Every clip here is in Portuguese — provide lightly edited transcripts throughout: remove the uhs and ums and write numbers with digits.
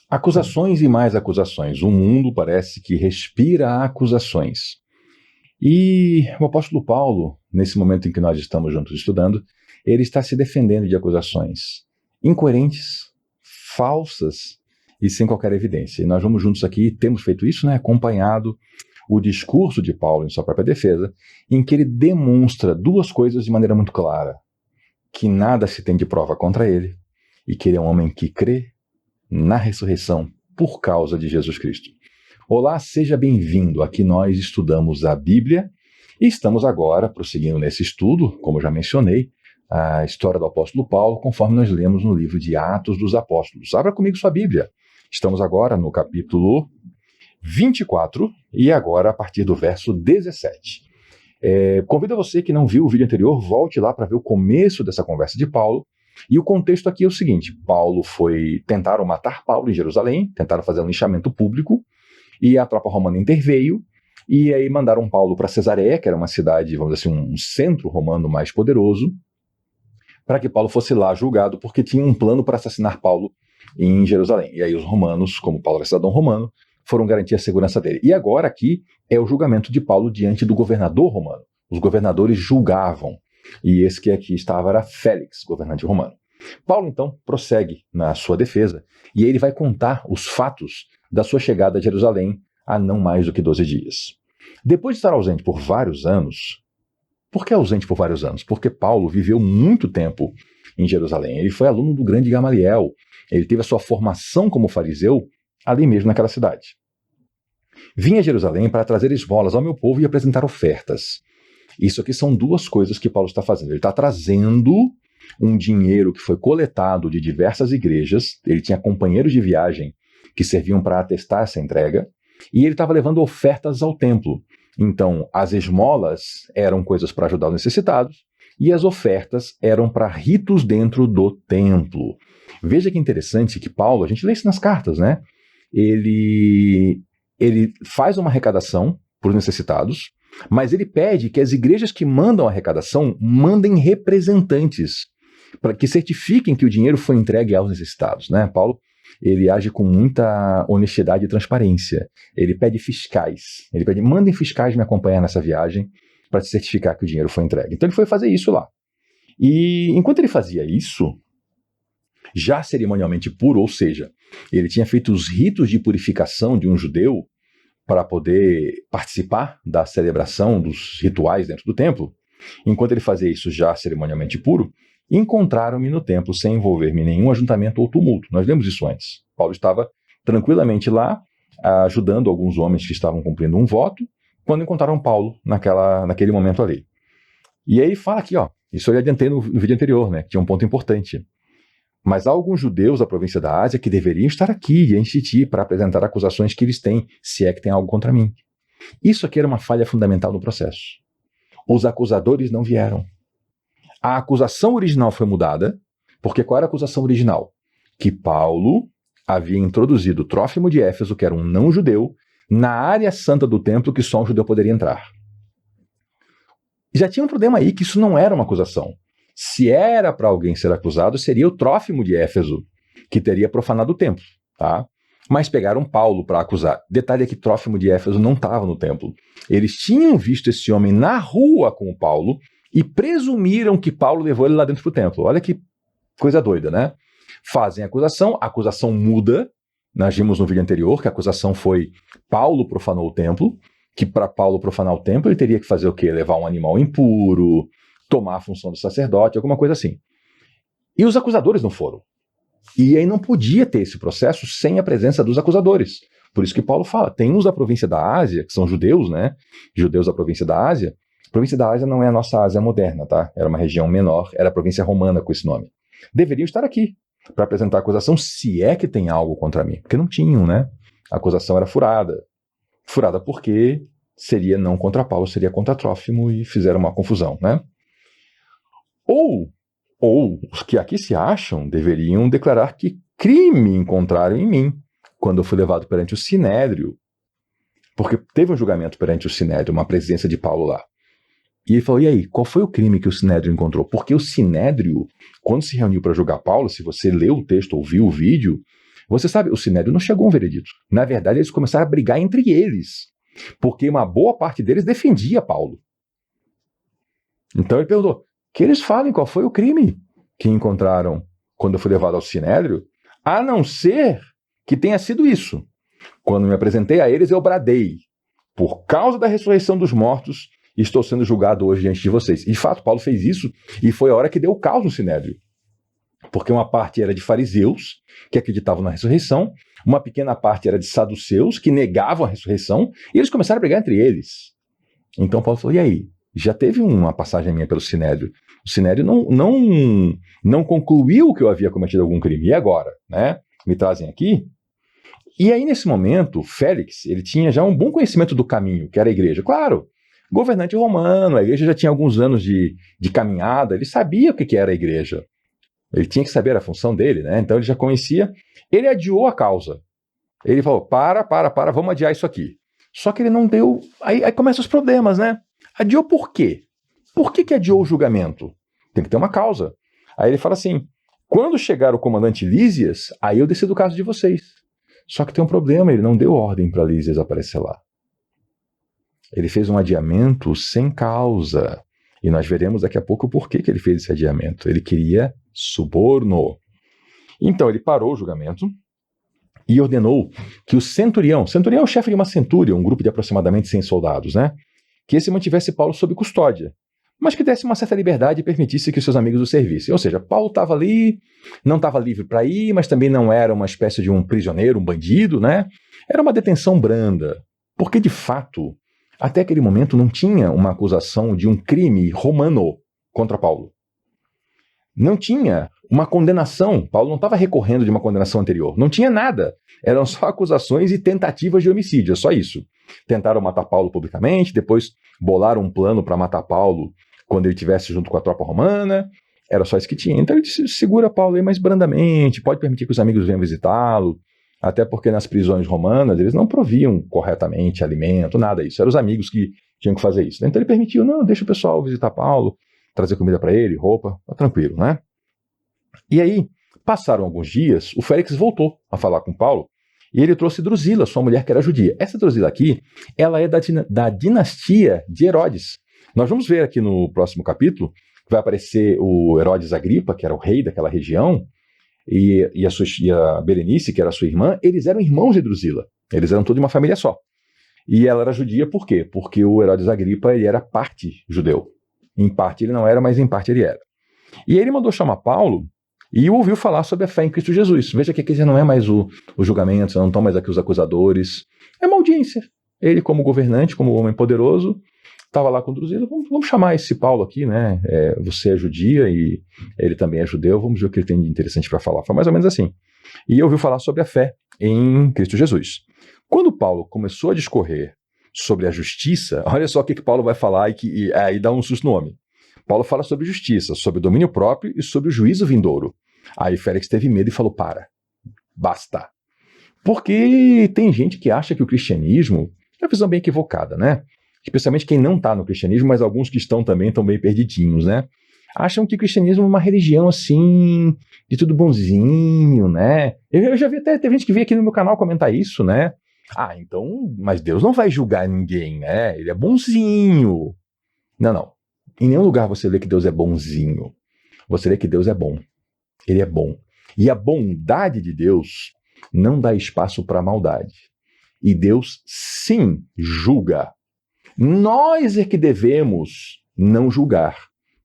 Acusações e mais acusações. O mundo parece que respira acusações. E o apóstolo Paulo, nesse momento em que nós estamos juntos estudando, ele está se defendendo de acusações incoerentes, falsas e sem qualquer evidência. E nós vamos juntos aqui, temos feito isso, né, acompanhado o discurso de Paulo em sua própria defesa, em que ele demonstra duas coisas de maneira muito clara: que nada se tem de prova contra ele e que ele é um homem que crê na ressurreição por causa de Jesus Cristo. Olá, seja bem-vindo. Aqui nós estudamos a Bíblia e estamos agora prosseguindo nesse estudo, como já mencionei, a história do apóstolo Paulo, conforme nós lemos no livro de Atos dos Apóstolos. Abra comigo sua Bíblia. Estamos agora no capítulo 24 e agora a partir do verso 17. Convido você que não viu o vídeo anterior, volte lá para ver o começo dessa conversa de Paulo. E o contexto aqui é o seguinte: tentaram matar Paulo em Jerusalém, tentaram fazer um linchamento público, e a tropa romana interveio, e aí mandaram Paulo para Cesareia, que era uma cidade, vamos dizer assim, um centro romano mais poderoso, para que Paulo fosse lá julgado, porque tinha um plano para assassinar Paulo em Jerusalém. E aí os romanos, como Paulo era cidadão romano, foram garantir a segurança dele. E agora aqui é o julgamento de Paulo diante do governador romano. Os governadores julgavam. E esse que aqui estava era Félix, governante romano. Paulo, então, prossegue na sua defesa e ele vai contar os fatos da sua chegada a Jerusalém há não mais do que 12 dias. Depois de estar ausente por vários anos... Por que ausente por vários anos? Porque Paulo viveu muito tempo em Jerusalém. Ele foi aluno do grande Gamaliel. Ele teve a sua formação como fariseu ali mesmo naquela cidade. Vinha a Jerusalém para trazer esmolas ao meu povo e apresentar ofertas. Isso aqui são duas coisas que Paulo está fazendo. Ele está trazendo um dinheiro que foi coletado de diversas igrejas. Ele tinha companheiros de viagem que serviam para atestar essa entrega. E ele estava levando ofertas ao templo. Então, as esmolas eram coisas para ajudar os necessitados e as ofertas eram para ritos dentro do templo. Veja que interessante que Paulo, a gente lê isso nas cartas, né? Ele faz uma arrecadação para os necessitados, mas ele pede que as igrejas que mandam a arrecadação mandem representantes para que certifiquem que o dinheiro foi entregue aos necessitados, né? Paulo, ele age com muita honestidade e transparência. Ele pede fiscais. Ele pede, mandem fiscais me acompanhar nessa viagem para certificar que o dinheiro foi entregue. Então ele foi fazer isso lá. E enquanto ele fazia isso, já cerimonialmente puro, ou seja, ele tinha feito os ritos de purificação de um judeu para poder participar da celebração dos rituais dentro do templo. Enquanto ele fazia isso já cerimonialmente puro, encontraram-me no templo sem envolver-me em nenhum ajuntamento ou tumulto. Nós lemos isso antes. Paulo estava tranquilamente lá, ajudando alguns homens que estavam cumprindo um voto, quando encontraram Paulo naquele momento ali. E aí fala aqui, ó, isso eu adiantei no vídeo anterior, né, que tinha um ponto importante. Mas há alguns judeus da província da Ásia que deveriam estar aqui em Titi para apresentar acusações que eles têm, se é que tem algo contra mim. Isso aqui era uma falha fundamental no processo. Os acusadores não vieram. A acusação original foi mudada, porque qual era a acusação original? Que Paulo havia introduzido Trófimo de Éfeso, que era um não-judeu, na área santa do templo que só um judeu poderia entrar. Já tinha um problema aí, que isso não era uma acusação. Se era para alguém ser acusado, seria o Trófimo de Éfeso, que teria profanado o templo, tá? Mas pegaram Paulo para acusar. Detalhe é que Trófimo de Éfeso não estava no templo. Eles tinham visto esse homem na rua com o Paulo e presumiram que Paulo levou ele lá dentro do templo. Olha que coisa doida, né? Fazem a acusação muda. Nós vimos no vídeo anterior que a acusação foi Paulo profanou o templo, que para Paulo profanar o templo ele teria que fazer o quê? Levar um animal impuro, tomar a função do sacerdote, alguma coisa assim. E os acusadores não foram. E aí não podia ter esse processo sem a presença dos acusadores. Por isso que Paulo fala, tem uns da província da Ásia, que são judeus, né? Judeus da província da Ásia. A província da Ásia não é a nossa Ásia moderna, tá? Era uma região menor, era a província romana com esse nome. Deveriam estar aqui para apresentar a acusação, se é que tem algo contra mim. Porque não tinham, né? A acusação era furada. Furada porque seria não contra Paulo, seria contra Trófimo e fizeram uma confusão, né? Ou os que aqui se acham deveriam declarar que crime encontraram em mim quando eu fui levado perante o Sinédrio. Porque teve um julgamento perante o Sinédrio, uma presença de Paulo lá. E ele falou, e aí, qual foi o crime que o Sinédrio encontrou? Porque o Sinédrio, quando se reuniu para julgar Paulo, se você leu o texto ou viu o vídeo, Você sabe, o Sinédrio não chegou a um veredito. Na verdade, eles começaram a brigar entre eles, porque uma boa parte deles defendia Paulo. Então ele perguntou, que eles falem qual foi o crime que encontraram quando eu fui levado ao Sinédrio, a não ser que tenha sido isso. Quando me apresentei a eles, eu bradei, por causa da ressurreição dos mortos, estou sendo julgado hoje diante de vocês. E de fato, Paulo fez isso, e foi a hora que deu o caos no Sinédrio. Porque uma parte era de fariseus, que acreditavam na ressurreição, uma pequena parte era de saduceus, que negavam a ressurreição, e eles começaram a brigar entre eles. Então Paulo falou, e aí? Já teve uma passagem minha pelo Sinédrio. O Sinédrio não concluiu que eu havia cometido algum crime. E agora? Né? Me trazem aqui. E aí, nesse momento, Félix, ele tinha já um bom conhecimento do caminho, que era a igreja. Claro, governante romano, a igreja já tinha alguns anos de caminhada, ele sabia o que era a igreja. Ele tinha que saber a função dele, né? Então ele já conhecia. Ele adiou a causa. Ele falou, para, vamos adiar isso aqui. Só que ele não deu... Aí começam os problemas, né? Adiou por quê? Por que adiou o julgamento? Tem que ter uma causa. Aí ele fala assim, quando chegar o comandante Lísias, aí eu decido o caso de vocês. Só que tem um problema, ele não deu ordem para Lísias aparecer lá. Ele fez um adiamento sem causa. E nós veremos daqui a pouco o porquê que ele fez esse adiamento. Ele queria suborno. Então ele parou o julgamento e ordenou que o centurião é o chefe de uma centúria, um grupo de aproximadamente 100 soldados, né? Que esse mantivesse Paulo sob custódia, mas que desse uma certa liberdade e permitisse que os seus amigos o servissem. Ou seja, Paulo estava ali, não estava livre para ir, mas também não era uma espécie de um prisioneiro, um bandido, né? Era uma detenção branda, porque de fato, até aquele momento não tinha uma acusação de um crime romano contra Paulo. Não tinha uma condenação, Paulo não estava recorrendo de uma condenação anterior, não tinha nada, eram só acusações e tentativas de homicídio, é só isso. Tentaram matar Paulo publicamente, depois bolaram um plano para matar Paulo quando ele estivesse junto com a tropa romana, era só isso que tinha. Então ele disse, segura Paulo aí mais brandamente, pode permitir que os amigos venham visitá-lo, até porque nas prisões romanas eles não proviam corretamente alimento, nada disso, eram os amigos que tinham que fazer isso. Então ele permitiu, não, deixa o pessoal visitar Paulo, trazer comida para ele, roupa, tá tranquilo, né? E aí, passaram alguns dias, o Félix voltou a falar com Paulo, e ele trouxe Drusila, sua mulher que era judia. Essa Drusila aqui, ela é da dinastia de Herodes. Nós vamos ver aqui no próximo capítulo, que vai aparecer o Herodes Agripa, que era o rei daquela região, e a Berenice, que era sua irmã, eles eram irmãos de Drusila. Eles eram todos de uma família só. E ela era judia por quê? Porque o Herodes Agripa ele era parte judeu. Em parte ele não era, mas em parte ele era. E ele mandou chamar Paulo e ouviu falar sobre a fé em Cristo Jesus. Veja que aqui já não é mais o julgamento, não estão mais aqui os acusadores. É uma audiência. Ele, como governante, como homem poderoso, estava lá com Drusila. Vamos chamar esse Paulo aqui, né? Você é judia e ele também é judeu. Vamos ver o que ele tem de interessante para falar. Foi mais ou menos assim. E ouviu falar sobre a fé em Cristo Jesus. Quando Paulo começou a discorrer sobre a justiça, olha só o que Paulo vai falar e aí dá um susto no homem. Paulo fala sobre justiça, sobre o domínio próprio e sobre o juízo vindouro. Aí Félix teve medo e falou, basta. Porque tem gente que acha que o cristianismo é uma visão bem equivocada, né? Especialmente quem não está no cristianismo, mas alguns que estão também estão bem perdidinhos, né? Acham que o cristianismo é uma religião assim, de tudo bonzinho, né? Eu já vi até, teve gente que veio aqui no meu canal comentar isso, né? Então, mas Deus não vai julgar ninguém, né? Ele é bonzinho. Não. Em nenhum lugar você lê que Deus é bonzinho. Você lê que Deus é bom. Ele é bom. E a bondade de Deus não dá espaço para a maldade. E Deus, sim, julga. Nós é que devemos não julgar,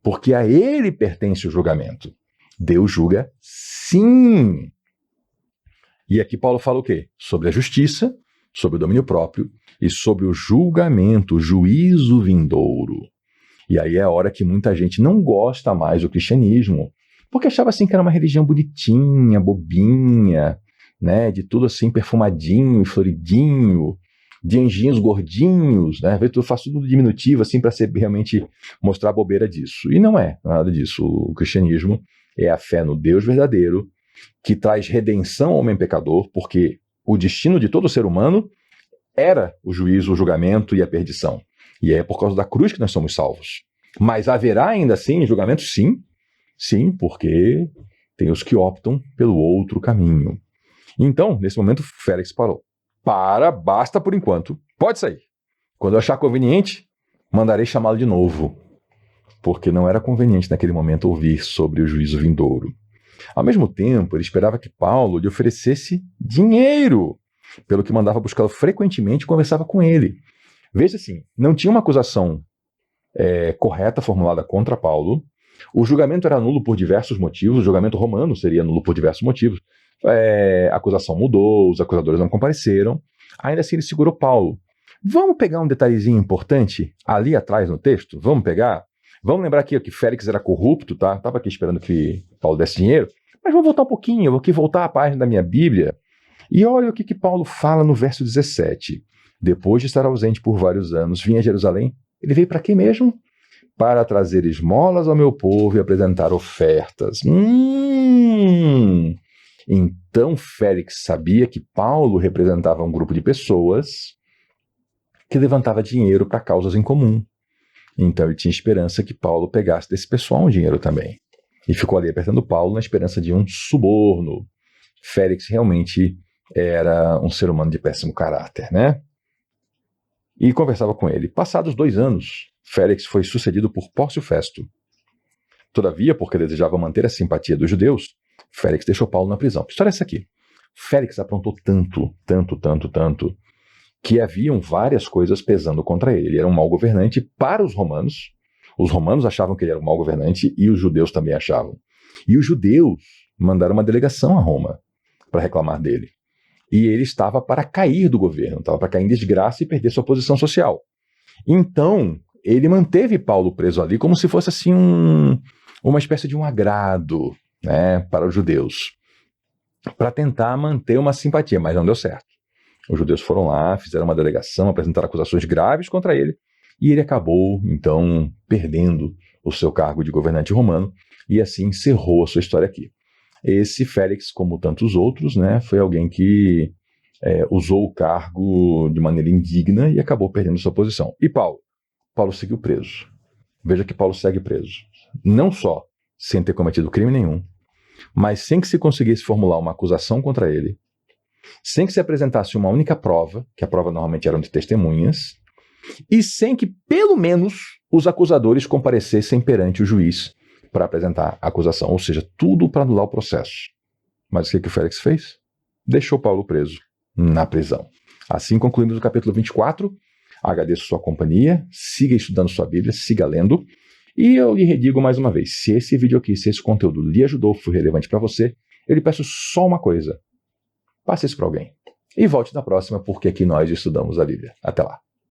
porque a Ele pertence o julgamento. Deus julga, sim. E aqui Paulo fala o quê? Sobre a justiça, sobre o domínio próprio e sobre o julgamento, o juízo vindouro. E aí é a hora que muita gente não gosta mais do cristianismo, porque achava assim que era uma religião bonitinha, bobinha, né, de tudo assim perfumadinho e floridinho, de anjinhos gordinhos, né, eu faço tudo diminutivo assim para realmente mostrar a bobeira disso. E não é nada disso. O cristianismo é a fé no Deus verdadeiro, que traz redenção ao homem pecador, porque o destino de todo ser humano era o juízo, o julgamento e a perdição. E é por causa da cruz que nós somos salvos. Mas haverá ainda assim julgamento? Sim, porque tem os que optam pelo outro caminho. Então, nesse momento, Félix parou. Basta por enquanto, pode sair. Quando eu achar conveniente, mandarei chamá-lo de novo. Porque não era conveniente naquele momento ouvir sobre o juízo vindouro. Ao mesmo tempo, ele esperava que Paulo lhe oferecesse dinheiro, pelo que mandava buscá-lo frequentemente e conversava com ele. Veja assim, não tinha uma acusação correta formulada contra Paulo. O julgamento era nulo por diversos motivos, o julgamento romano seria nulo por diversos motivos. A acusação mudou, os acusadores não compareceram. Ainda assim, ele segurou Paulo. Vamos pegar um detalhezinho importante ali atrás no texto? Vamos pegar? Vamos lembrar aqui que Félix era corrupto, tá? Estava aqui esperando que Paulo desse dinheiro. Mas vou voltar um pouquinho, eu vou aqui voltar à página da minha Bíblia. E olha o que Paulo fala no verso 17. Depois de estar ausente por vários anos, vinha a Jerusalém. Ele veio para quê mesmo? Para trazer esmolas ao meu povo e apresentar ofertas. Então Félix sabia que Paulo representava um grupo de pessoas que levantava dinheiro para causas em comum. Então ele tinha esperança que Paulo pegasse desse pessoal um dinheiro também. E ficou ali apertando Paulo na esperança de um suborno. Félix realmente era um ser humano de péssimo caráter, né? E conversava com ele. Passados 2 anos, Félix foi sucedido por Pórcio Festo. Todavia, porque desejava manter a simpatia dos judeus, Félix deixou Paulo na prisão. Que história é essa aqui? Félix aprontou tanto, que haviam várias coisas pesando contra ele. Ele era um mau governante para os romanos. Os romanos achavam que ele era um mau governante e os judeus também achavam. E os judeus mandaram uma delegação a Roma para reclamar dele. E ele estava para cair do governo, estava para cair em desgraça e perder sua posição social. Então, ele manteve Paulo preso ali como se fosse assim uma espécie de um agrado, né, para os judeus, para tentar manter uma simpatia, mas não deu certo. Os judeus foram lá, fizeram uma delegação, apresentaram acusações graves contra ele, e ele acabou, então, perdendo o seu cargo de governante romano, e assim encerrou a sua história aqui. Esse Félix, como tantos outros, né, foi alguém que usou o cargo de maneira indigna e acabou perdendo sua posição. E Paulo? Paulo seguiu preso. Veja que Paulo segue preso. Não só sem ter cometido crime nenhum, mas sem que se conseguisse formular uma acusação contra ele, sem que se apresentasse uma única prova, que a prova normalmente eram de testemunhas, e sem que, pelo menos, os acusadores comparecessem perante o juiz para apresentar a acusação, ou seja, tudo para anular o processo. Mas o que o Félix fez? Deixou Paulo preso na prisão. Assim concluímos o capítulo 24. Agradeço sua companhia, siga estudando sua Bíblia, siga lendo, e eu lhe redigo mais uma vez, se esse vídeo aqui, se esse conteúdo lhe ajudou, foi relevante para você, eu lhe peço só uma coisa: passe isso para alguém. E volte na próxima, porque aqui nós estudamos a Bíblia. Até lá.